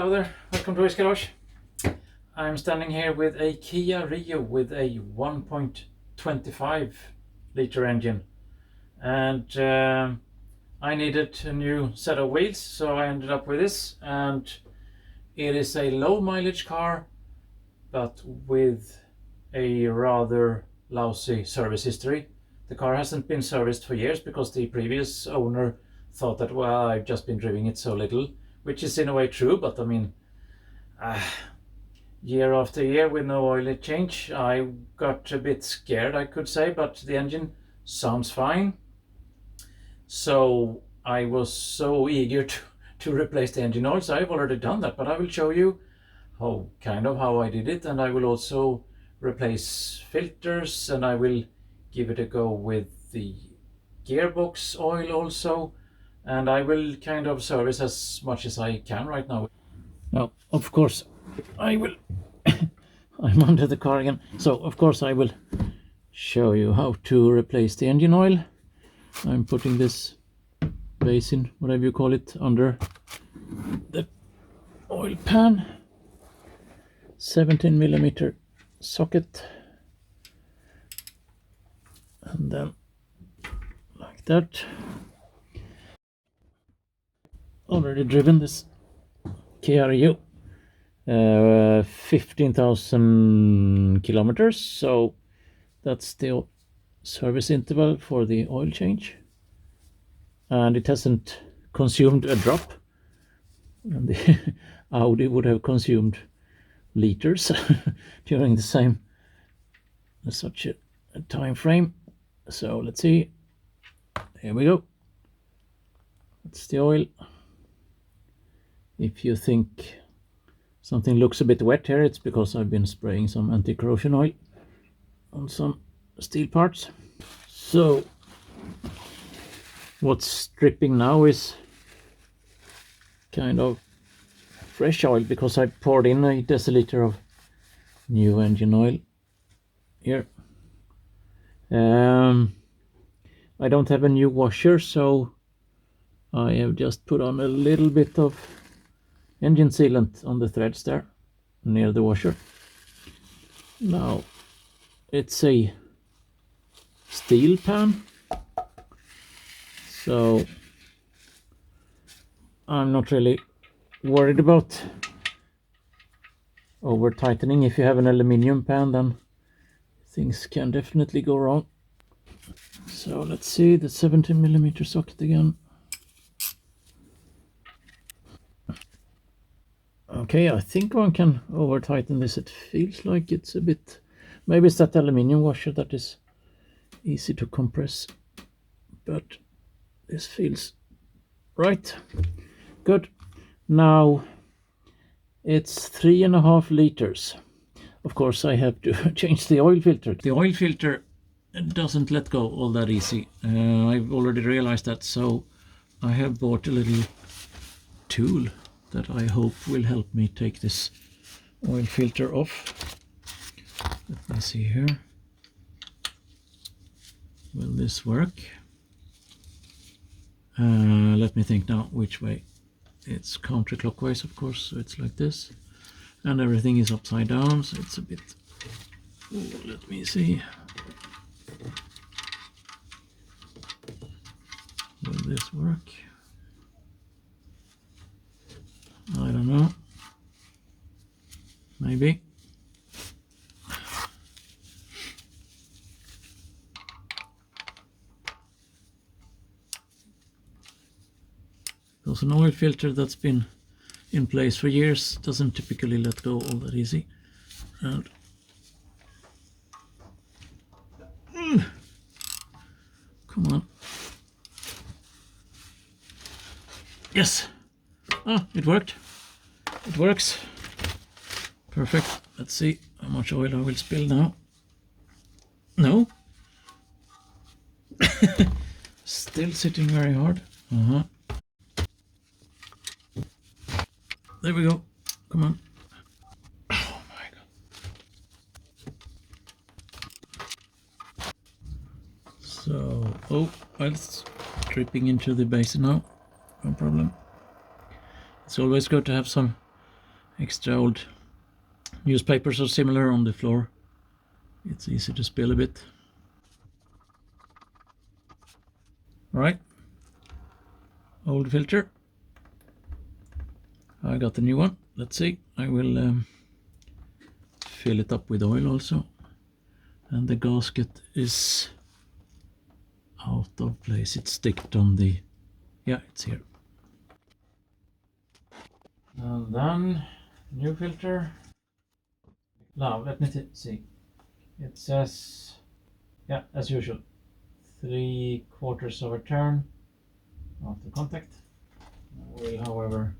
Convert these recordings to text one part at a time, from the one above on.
Hello there, welcome to Garage. I'm standing here with a Kia Rio with a 1.25 litre engine, and I needed a new set of wheels, so I ended up with this, and it is a low mileage car but with a rather lousy service history. The car hasn't been serviced for years because the previous owner thought that, well, I've just been driving it so little, which is in a way true, but I mean, year after year with no oil change, I got a bit scared, I could say, but the engine sounds fine. So I was so eager to replace the engine oil, so I've already done that, but I will show you how I did it, and I will also replace filters, and I will give it a go with the gearbox oil also, and I will kind of service as much as I can right now. Now, of course, I will I'm under the car again, so of course I will show you how to replace the engine oil. I'm putting this basin, whatever you call it, under the oil pan. 17mm socket, and then like that. Already driven this Kia Rio 15,000 kilometers, so that's the service interval for the oil change, and it hasn't consumed a drop, and the Audi would have consumed liters during the same such a time frame. So let's see, here we go. That's the oil. If you think something looks a bit wet here, it's because I've been spraying some anti-corrosion oil on some steel parts. So what's dripping now is kind of fresh oil, because I poured in a deciliter of new engine oil here. I don't have a new washer, so I have just put on a little bit of engine sealant on the threads there near the washer. Now it's a steel pan, so I'm not really worried about over tightening. If you have an aluminium pan, then things can definitely go wrong. So let's see the 17mm socket again. Okay, I think one can over tighten this. It feels like it's a bit, maybe it's that aluminium washer that is easy to compress, but this feels right. Good. Now it's 3.5 liters. Of course, I have to change the oil filter. The oil filter doesn't let go all that easy. I've already realized that, so I have bought a little tool that I hope will help me take this oil filter off. Let me see here. Will this work? Let me think now which way. It's counterclockwise, of course, so it's like this, and everything is upside down, so it's a bit, let me see. Will this work? I don't know. Maybe. Because an oil filter that's been in place for years doesn't typically let go all that easy. And come on. Yes. Ah, it worked. It works. Perfect. Let's see how much oil I will spill now. No. Still sitting very hard. There we go. Come on. Oh my god. So, well, it's dripping into the basin now. No problem. It's always good to have some extra old newspapers or similar on the floor. It's easy to spill a bit. All right, old filter. I got the new one. Let's see. I will fill it up with oil also. And the gasket is out of place. It's sticked on the... yeah, it's here. And then new filter. Now let me see. It says, yeah, as usual, 3/4 of a turn after contact. I will, however,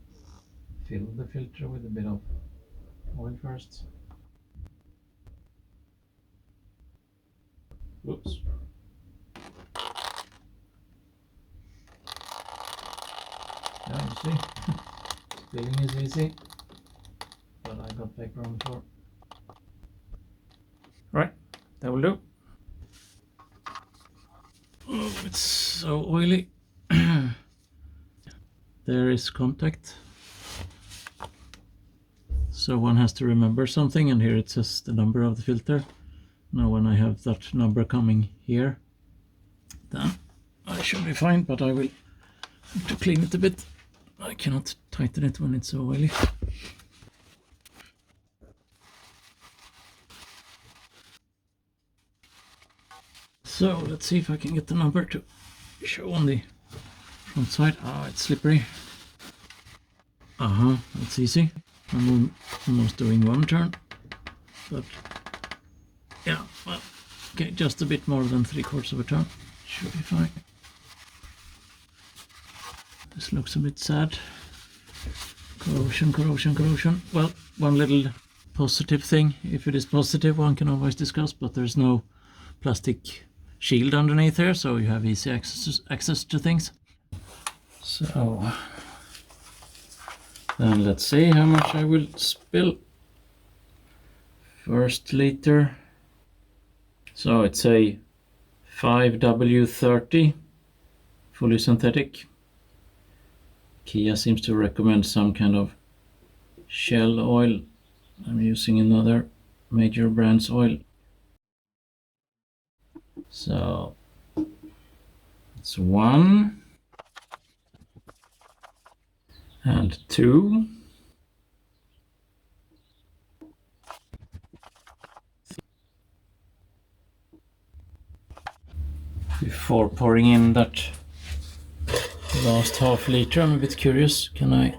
fill the filter with a bit of oil first. Oops. Yeah, you see, spilling is easy, but I got paper on the floor. Right, that will do. Oh, it's so oily. There is contact. So one has to remember something, and here it says the number of the filter. Now when I have that number coming here, then I should be fine, but I will have to clean it a bit. I cannot tighten it when it's so oily. So let's see if I can get the number to show on the front side. Ah, it's slippery. That's easy. I'm almost doing one turn, but yeah, well, okay, just a bit more than 3/4 of a turn. Should be fine. This looks a bit sad. Corrosion, corrosion, corrosion. Well, one little positive thing, if it is positive, one can always discuss, but there's no plastic shield underneath here, so you have easy access to things. So then let's see how much I will spill. First liter. So it's a 5W30, fully synthetic. Kia seems to recommend some kind of Shell oil. I'm using another major brand's oil. So it's 1 and 2. Before pouring in that last half liter, I'm a bit curious. Can I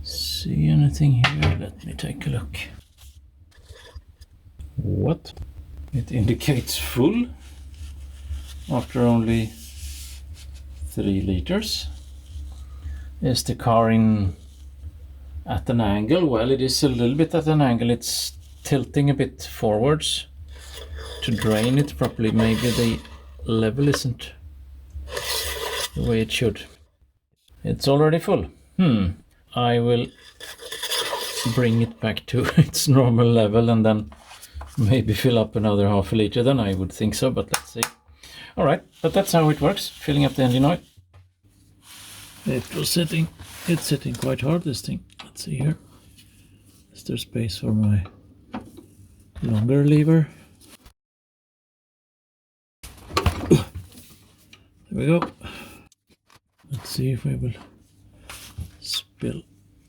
see anything here? Let me take a look. What? It indicates full after only 3 liters. Is the car at an angle? Well, it is a little bit at an angle. It's tilting a bit forwards to drain it properly. Maybe the level isn't the way it should. It's already full. I will bring it back to its normal level and then maybe fill up another half a liter. Then I would think so, but let's see. All right, but that's how it works, filling up the engine oil. It's sitting quite hard, this thing. Let's see here. Is there space for my longer lever? There we go. Let's see if we will spill.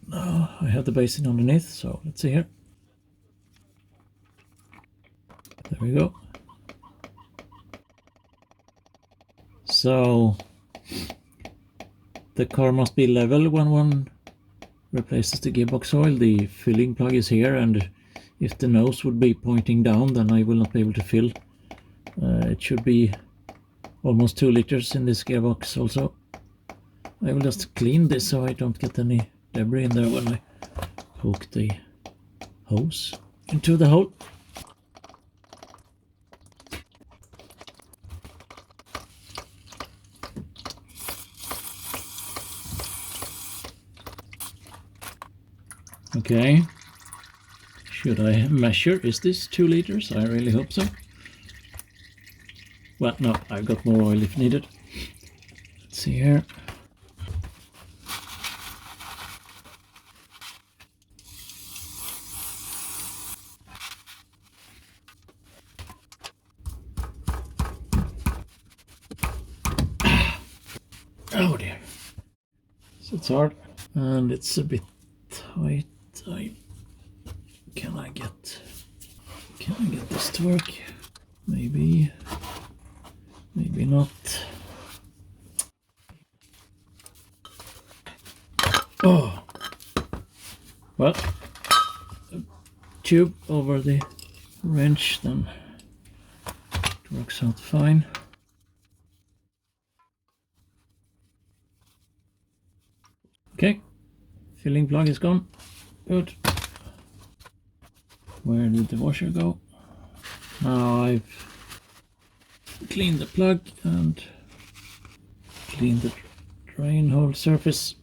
No, I have the basin underneath, so let's see here. There we go. So the car must be level when one replaces the gearbox oil. The filling plug is here, and if the nose would be pointing down, then I will not be able to fill. It should be almost 2 liters in this gearbox also. I will just clean this so I don't get any debris in there when I hook the hose into the hole. Okay, should I measure? Is this 2 liters? I really hope so. Well, no, I've got more oil if needed. Let's see here. Oh dear. So it's hard and it's a bit tight. Can I get this to work? Maybe not. Oh, well, a tube over the wrench, then it works out fine. Okay, filling plug is gone. Good. Where did the washer go? Now I've cleaned the plug and cleaned the drain hole surface.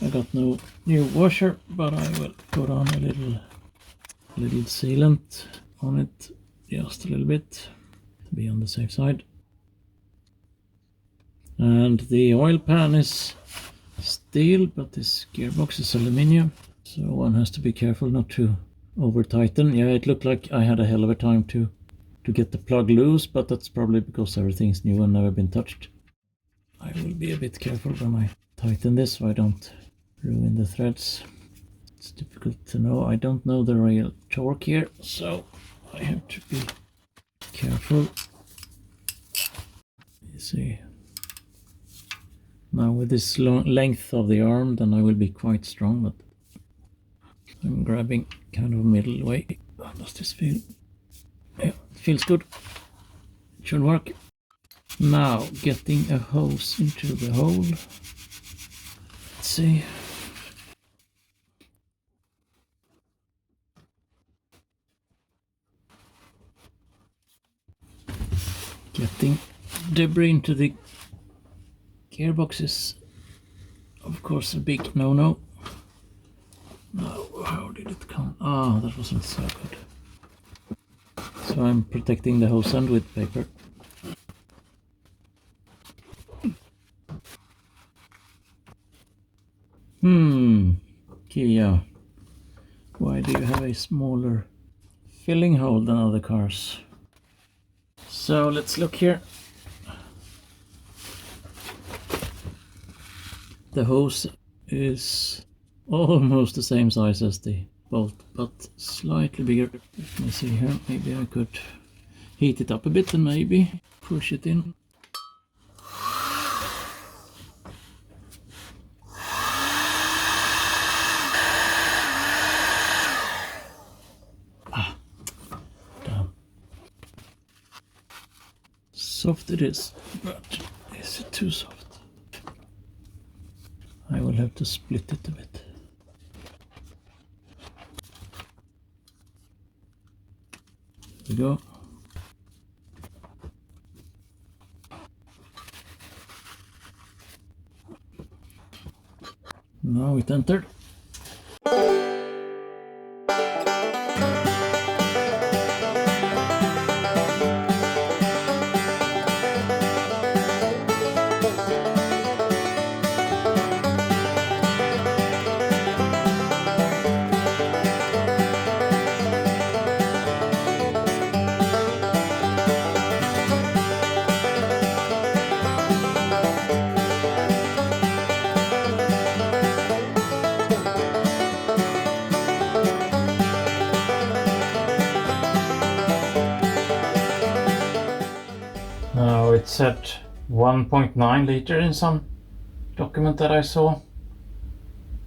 I got no new washer, but I will put on a little sealant on it, just a little bit, to be on the safe side. And the oil pan is steel, but this gearbox is aluminium, so one has to be careful not to over tighten. Yeah, it looked like I had a hell of a time to get the plug loose, but that's probably because everything's new and never been touched. I will be a bit careful when I tighten this so I don't ruin the threads. It's difficult to know. I don't know the real torque here, so I have to be careful. You see, now with this long length of the arm, then I will be quite strong, but I'm grabbing kind of middle way. How does this feel? Yeah, it feels good. It should work. Now getting a hose into the hole. Let's see. Getting debris into the gearbox is, of course, a big no-no. Now, how did it come? Ah, that wasn't so good. So I'm protecting the hose end with paper. Kia, why do you have a smaller filling hole than other cars? So let's look here. The hose is almost the same size as the bolt, but slightly bigger. Let me see here, maybe I could heat it up a bit and maybe push it in. Damn. Soft it is, but is it too soft? I will have to split it a bit. There we go. Now it entered. Now it said 1.9 liter in some document that I saw.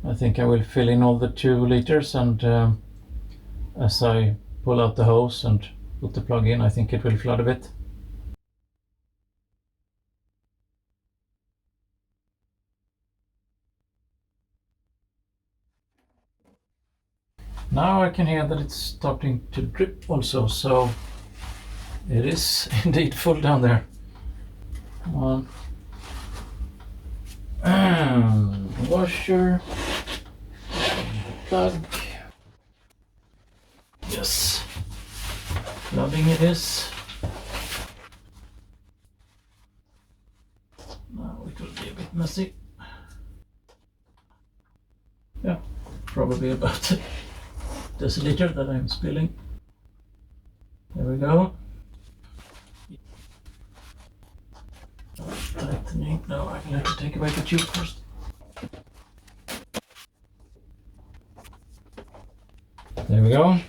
I think I will fill in all the 2 liters, and as I pull out the hose and put the plug in, I think it will flood a bit. Now I can hear that it's starting to drip also, so it is indeed full down there. Come on. And washer. Plug. Yes. Flooding it is. Now it will be a bit messy. Yeah, probably about a deciliter that I'm spilling. There we go. tightening. No, I will have to take away the tube first. There we go.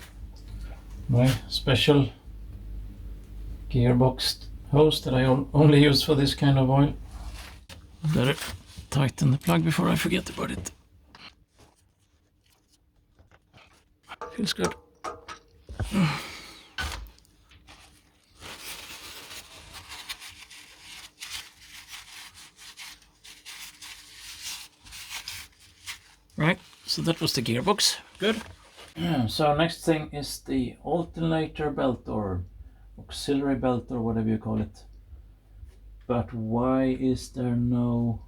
My special gearbox hose that I only use for this kind of oil. Better tighten the plug before I forget about it. Feels good. Right, so that was the gearbox. Good. So next thing is the alternator belt or auxiliary belt or whatever you call it. But why is there no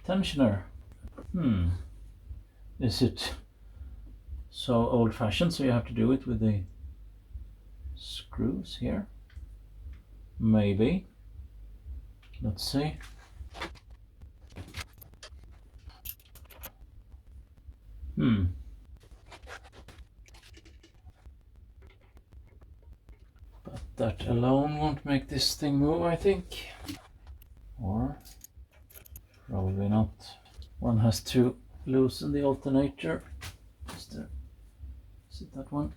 tensioner? Is it so old-fashioned so you have to do it with the screws here? Maybe. Let's see. But that alone won't make this thing move, I think. Or probably not. One has to loosen the alternator. Is it that one?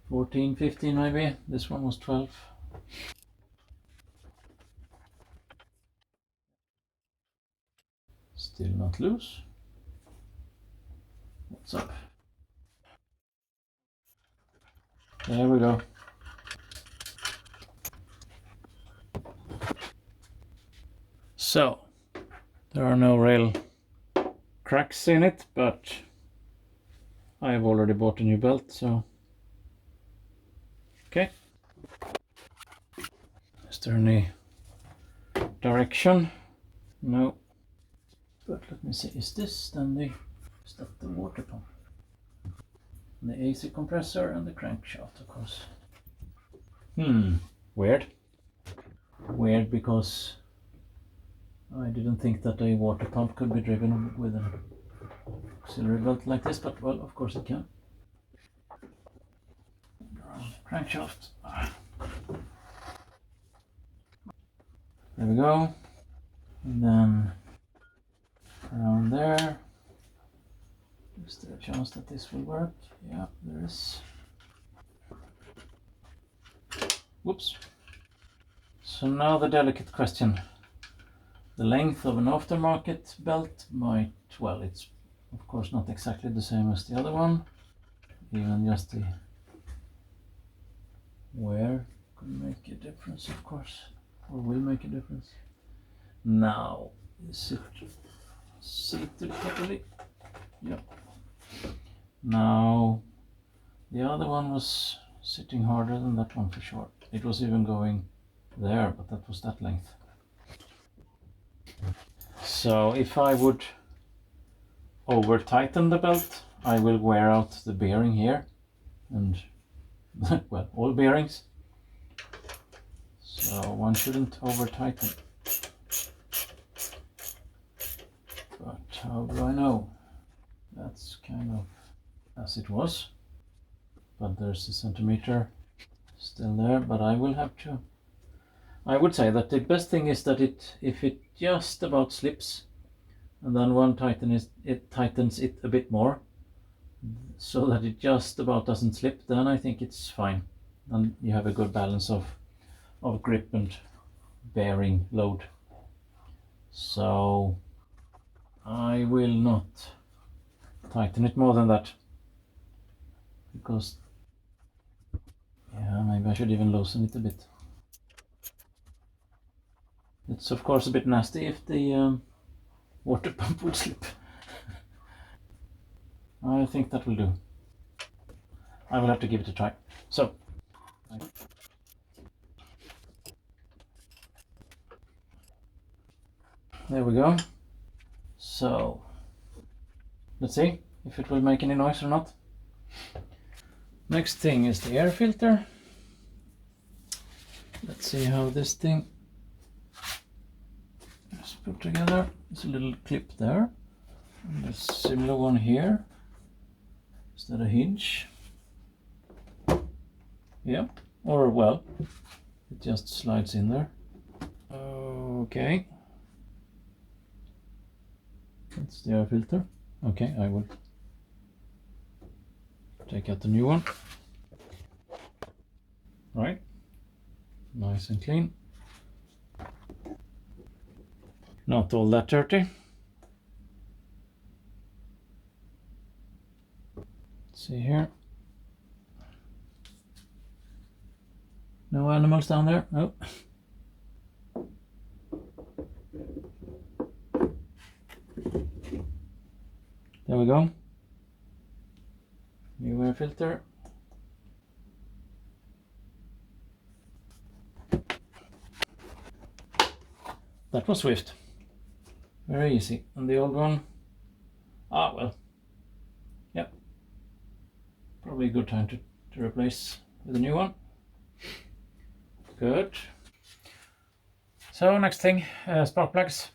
14, 15 maybe. This one was 12. Still not loose. What's up? There we go. So, there are no real cracks in it, but I have already bought a new belt, so okay. Is there any direction? No. But let me see, is that the water pump? And the AC compressor and the crankshaft, of course. Weird. Weird because I didn't think that a water pump could be driven with an auxiliary belt like this, but well, of course it can. Crankshaft. There we go. And then around there. Is there a chance that this will work? Yeah, there is. Whoops. So now the delicate question. The length of an aftermarket belt might, well, it's of course not exactly the same as the other one. Even just the wear could make a difference, of course, or will make a difference. Now, is it seated properly? Yep. Now, the other one was sitting harder than that one for sure. It was even going there, but that was that length. So if I would over tighten the belt, I will wear out the bearing here and well, all bearings. So one shouldn't over tighten. But how do I know? That's kind of as it was, but there's a centimeter still there, but I will have to. I would say that the best thing is that if it just about slips and then one tightens it a bit more so that it just about doesn't slip, then I think it's fine. Then you have a good balance of grip and bearing load. So I will not tighten it more than that, because yeah, maybe I should even loosen it a bit. It's of course a bit nasty if the water pump would slip. I think that will do. I will have to give it a try. So there we go. So let's see if it will make any noise or not. Next thing is the air filter. Let's see how this thing is put together. There's a little clip there, and a similar one here. Is that a hinge? Yeah, or well, it just slides in there. Oh, Okay. That's the air filter. Okay, I will take out the new one. Right. Nice and clean. Not all that dirty. Let's see here. No animals down there? Oh. There we go. New air filter. That was swift. Very easy. And the old one? Ah, well. Yep. Probably a good time to replace with a new one. Good. So next thing, spark plugs.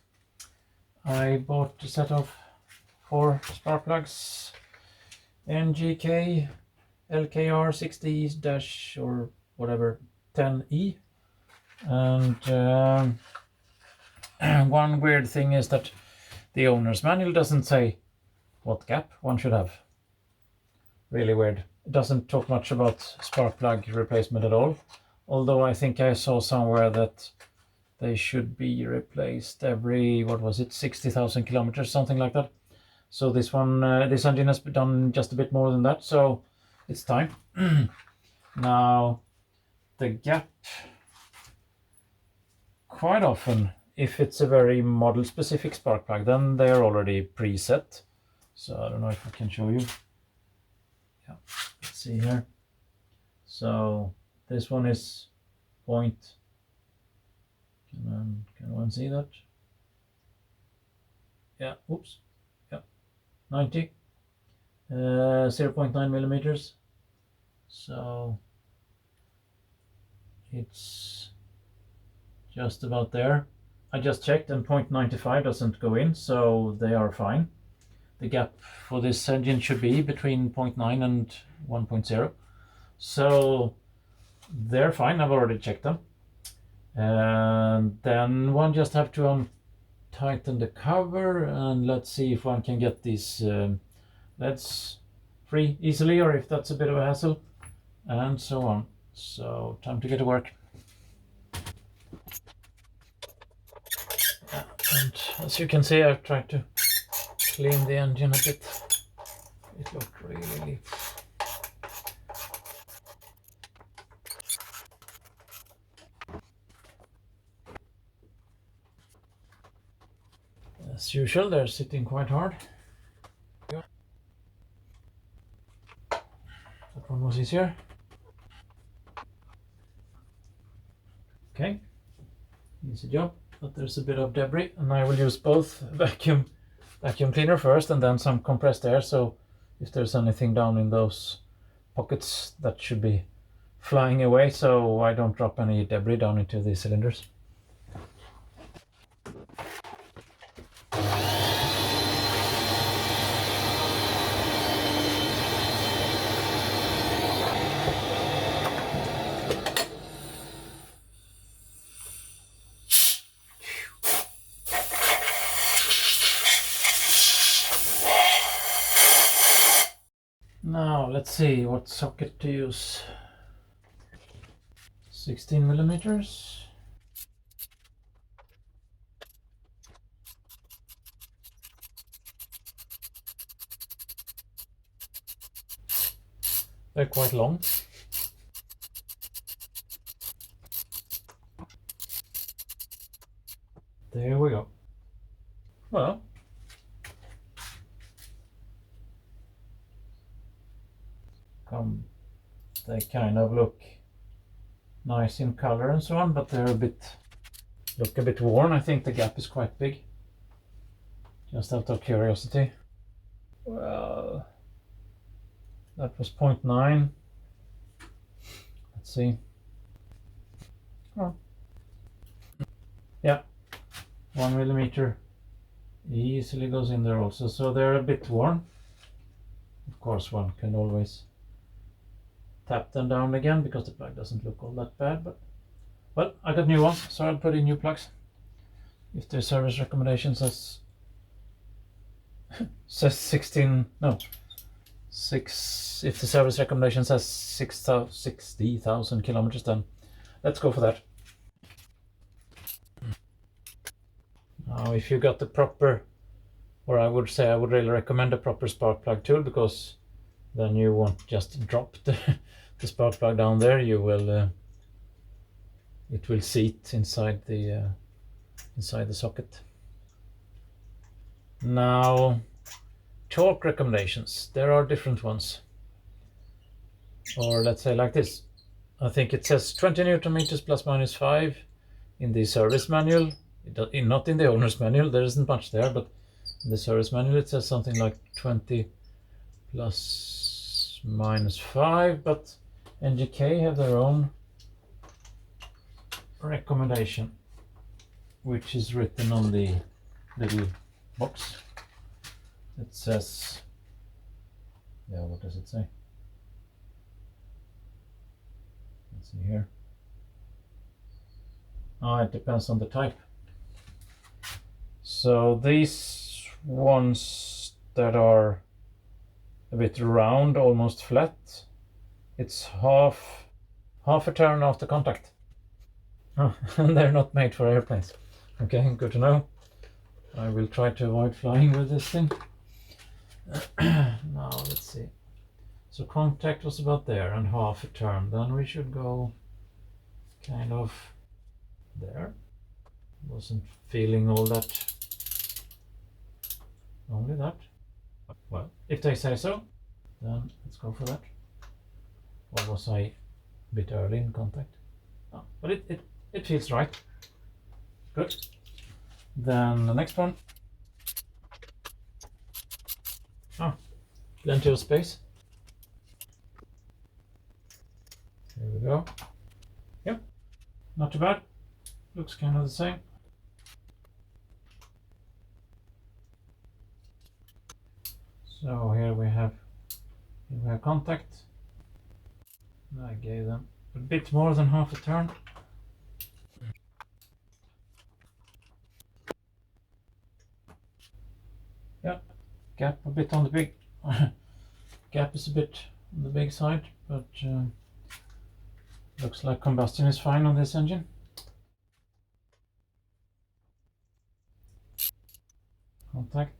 I bought a set of 4 spark plugs. NGK LKR6D- or whatever 10E. And one weird thing is that the owner's manual doesn't say what gap one should have. Really weird. It doesn't talk much about spark plug replacement at all. Although I think I saw somewhere that they should be replaced every, what was it, 60,000 kilometers, something like that. So this one, this engine has been done just a bit more than that, so it's time. Now, the gap, quite often, if it's a very model-specific spark plug, then they are already preset. So I don't know if I can show you. Yeah, let's see here. So this one is point. Can one see that? Yeah, oops. Yeah, 90. 0.9 millimeters. So it's just about there. I just checked and 0.95 doesn't go in, so they are fine. The gap for this engine should be between 0.9 and 1.0. So they're fine, I've already checked them. And then one just have to tighten the cover, and let's see if one can get these LEDs free easily, or if that's a bit of a hassle, and so on. So time to get to work. And as you can see, I've tried to clean the engine a bit. It looked really as usual, they're sitting quite hard. That one was easier. Okay, easy job, but there's a bit of debris, and I will use both vacuum cleaner first and then some compressed air, so if there's anything down in those pockets, that should be flying away, so I don't drop any debris down into the cylinders. Now let's see what socket to use. 16 millimeters. They're quite long. There we go. Well, they kind of look nice in color and so on, but they're look a bit worn. I think the gap is quite big. Just out of curiosity. Well, that was 0.9. Let's see. Oh. Yeah, 1 millimeter easily goes in there also, so they're a bit worn. Of course, one can always tap them down again because the plug doesn't look all that bad, but well, I got new ones, so I'll put in new plugs. if the service recommendation says 16, no, 6, if the service recommendation says 60,000 kilometers, then let's go for that. Now if you got the proper, or I would say I would really recommend a proper spark plug tool, because then you won't just drop the spark plug down there. You will it will seat inside the socket. Now, torque recommendations, there are different ones. Or let's say like this, I think it says 20 Newton meters plus minus 5 in the service manual. Not in the owner's manual, there isn't much there, but in the service manual it says something like 20 plus minus 5, but NGK have their own recommendation, which is written on the little box. It says, yeah, what does it say? Let's see here. It depends on the type. So these ones that are a bit round, almost flat, it's half a turn after contact. And they're not made for airplanes. Okay, good to know. I will try to avoid flying with this thing. Now let's see. So contact was about there and half a turn. Then we should go kind of there. Wasn't feeling all that. Only that. Well, if they say so, then let's go for that. Or was I a bit early in contact? Oh, but it feels right. Good. Then the next one. Plenty of space. Here we go. Yep, not too bad. Looks kind of the same. So here we have contact. I gave them a bit more than half a turn. Yeah, gap a bit on the big gap is a bit on the big side, but looks like combustion is fine on this engine. Contact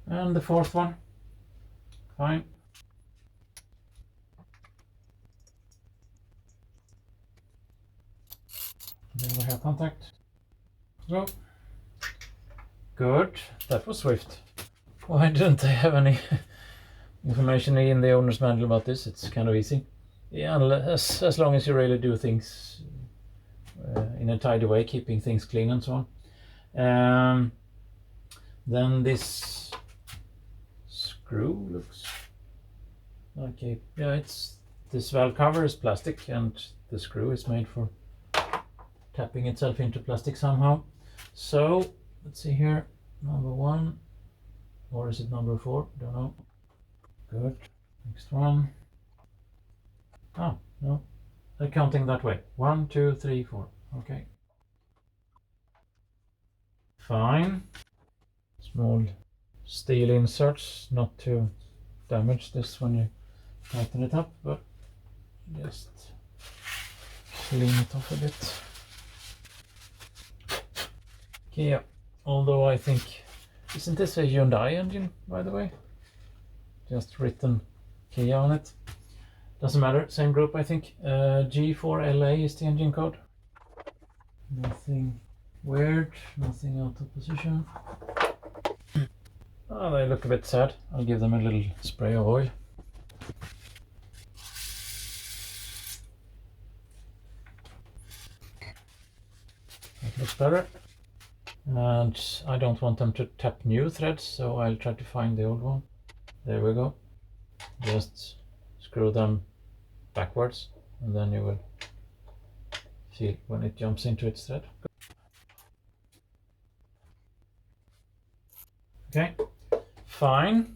and the fourth one, fine. Then we have contact. So good, that was swift. Why didn't they have any information in the owner's manual about this? It's kind of easy. Yeah, as long as you really do things in a tidy way, keeping things clean and so on. Then this screw looks like this valve cover is plastic and the screw is made for tapping itself into plastic somehow. So let's see here, number 1, or is it number 4? Don't know. Good. Next one. Oh, no, they're counting that way. 1, 2, 3, 4. Okay. Fine. Small steel inserts, not to damage this when you tighten it up, but just clean it off a bit. Kia, although I think, isn't this a Hyundai engine, by the way? Just written Kia on it. Doesn't matter, same group I think. G4LA is the engine code. Nothing weird, nothing out of position. Oh, they look a bit sad. I'll give them a little spray of oil. That looks better. And I don't want them to tap new threads, so I'll try to find the old one. There we go. Just screw them backwards and then you will see when it jumps into its thread. Okay, fine.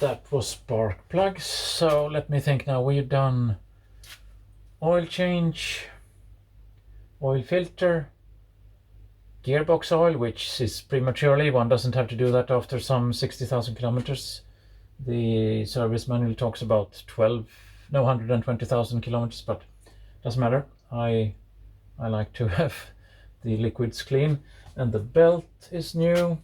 That was spark plugs. So let me think now. We've done oil change, oil filter, gearbox oil, which is prematurely. One doesn't have to do that after some 60,000 kilometers. The service manual talks about 120,000 kilometers, but doesn't matter. I like to have the liquids clean. And the belt is new.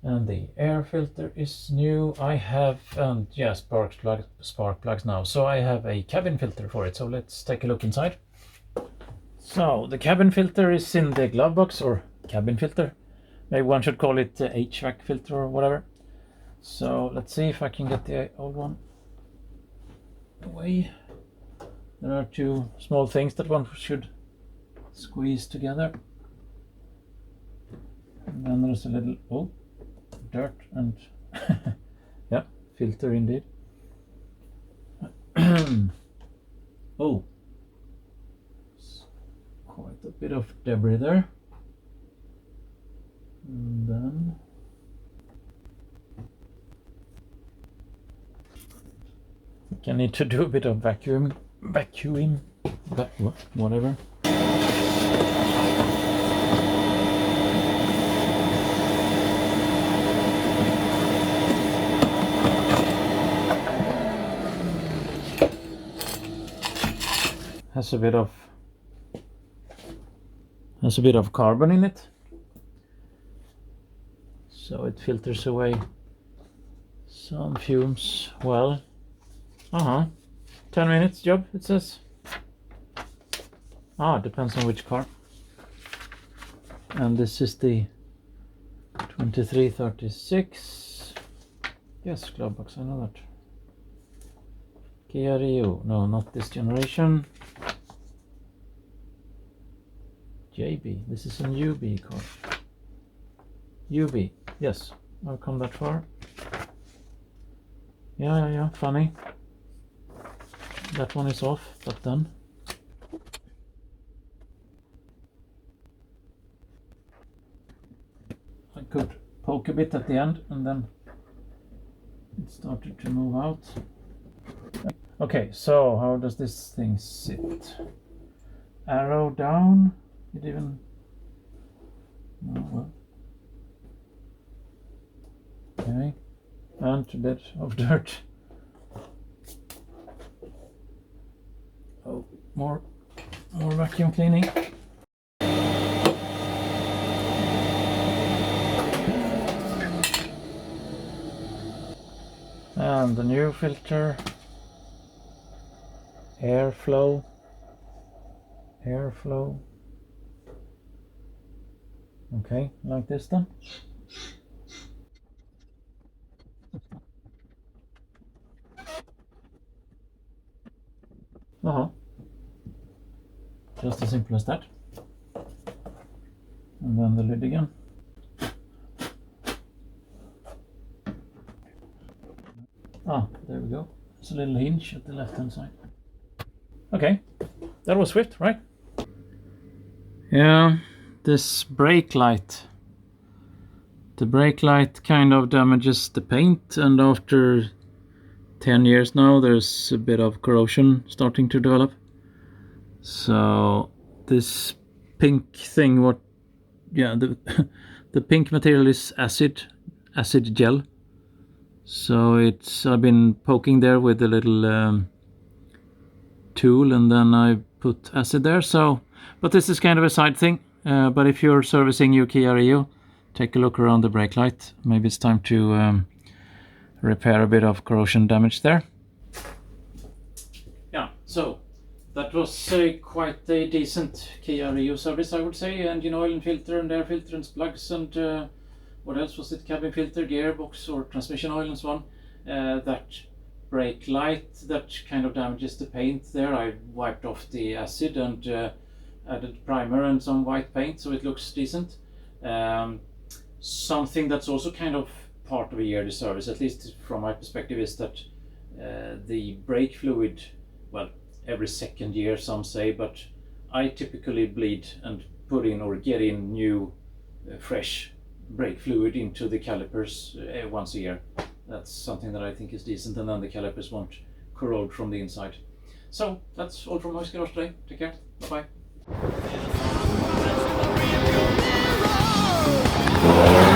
And the air filter is new. I have, and yeah, spark plugs now. So I have a cabin filter for it. So let's take a look inside. So the cabin filter is in the glove box, or cabin filter. Maybe one should call it HVAC filter or whatever. So let's see if I can get the old one away. There are two small things that one should squeeze together. And then there's a little, dirt and yeah, filter indeed. Oh, quite a bit of debris there. And then I think I need to do a bit of vacuuming, whatever. Has a bit of carbon in it, so it filters away some fumes. Well, 10 minutes job, it says. Depends on which car. And this is the 2336. Yes, glove box, I know that. Kia Rio, no, not this generation. JB, this is an UB car. UB, yes, I've come that far. Yeah, funny. That one is off, but then. I could poke a bit at the end and then it started to move out. Okay, so how does this thing sit? Arrow down? It even... Oh, well. Okay, and a bit of dirt. Oh, more vacuum cleaning. And the new filter. Airflow. Okay, like this then. Just as simple as that. And then the lid again. There we go. There's a little hinge at the left hand side. Okay, that was swift, right? Yeah, this brake light. The brake light kind of damages the paint, and after 10 years now there's a bit of corrosion starting to develop. So this pink thing, the pink material is acid gel. So I've been poking there with a little tool, and then I put acid there. So, but this is kind of a side thing. But if you're servicing your Kia Rio, take a look around the brake light. Maybe it's time to repair a bit of corrosion damage there. Yeah, so that was quite a decent Kia Rio service, I would say. Engine oil and filter and air filter and plugs and what else was it? Cabin filter, gearbox or transmission oil and so on. That brake light that kind of damages the paint there. I wiped off the acid and added primer and some white paint, so it looks decent. Something that's also kind of part of a yearly service, at least from my perspective, is that the brake fluid, well, every second year some say, but I typically bleed and put in or get in new fresh brake fluid into the calipers once a year. That's something that I think is decent, and then the calipers won't corrode from the inside. So that's all from Moist Garage today. Take care. Bye bye.